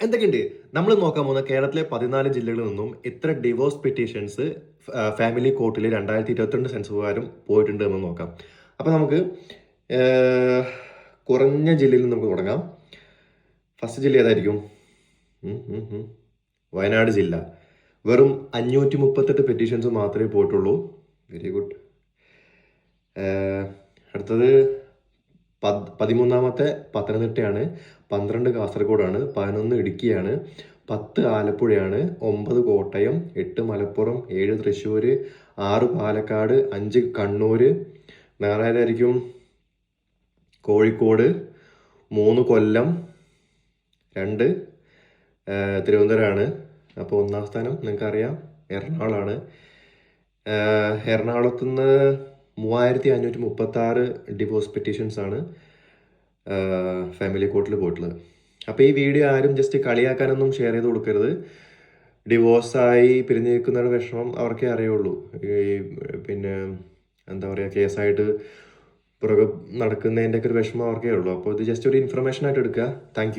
എന്തൊക്കെയുണ്ട് നമ്മൾ നോക്കാൻ പോകുന്ന കേരളത്തിലെ 14 ജില്ലകളിൽ നിന്നും എത്ര ഡിവോഴ്സ് പെറ്റീഷൻസ് ഫാമിലി കോർട്ടിൽ 2022 സെൻസ് പ്രകാരം പോയിട്ടുണ്ട് എന്ന് നോക്കാം. അപ്പം നമുക്ക് കുറഞ്ഞ ജില്ലയിൽ നിന്ന് നമുക്ക് തുടങ്ങാം. ഫസ്റ്റ് ജില്ല ഏതായിരിക്കും? വയനാട് ജില്ല. വെറും 538 പെറ്റീഷൻസ് മാത്രമേ പോയിട്ടുള്ളൂ. Very good. അടുത്തത് 13ാമത്തെ പത്തനംതിട്ടയാണ്, 12 കാസർഗോഡാണ്, 11 ഇടുക്കിയാണ്, 10 ആലപ്പുഴയാണ്, 9 കോട്ടയം, 8 മലപ്പുറം, 7 തൃശ്ശൂർ, 6 പാലക്കാട്, 5 കണ്ണൂർ, വേറെ ഏതായിരിക്കും? കോഴിക്കോട്, 3 കൊല്ലം, 2 തിരുവനന്തപുരമാണ്. അപ്പോൾ 1ാം സ്ഥാനം നിങ്ങൾക്കറിയാം എറണാകുളമാണ്. എറണാകുളത്തുനിന്ന് 3536 ഡിവോഴ്സ് പെറ്റീഷൻസ് ആണ് ഫാമിലി കോർട്ടിൽ പോയിട്ടുള്ളത്. അപ്പോൾ ഈ വീഡിയോ ആരും ജസ്റ്റ് കളിയാക്കാനൊന്നും ഷെയർ ചെയ്ത് കൊടുക്കരുത്. ഡിവോഴ്സായി പിരിഞ്ഞിരിക്കുന്നവരുടെ വിഷമം അവർക്കേ അറിയുള്ളൂ. പിന്നെ എന്താ പറയുക, കേസായിട്ട് പുറകെ നടക്കുന്നതിൻ്റെ ഒക്കെ ഒരു വിഷമം അവർക്കേ ഉള്ളൂ. അപ്പോൾ ഇത് ജസ്റ്റ് ഒരു ഇൻഫർമേഷൻ ആയിട്ട് എടുക്കുക. താങ്ക്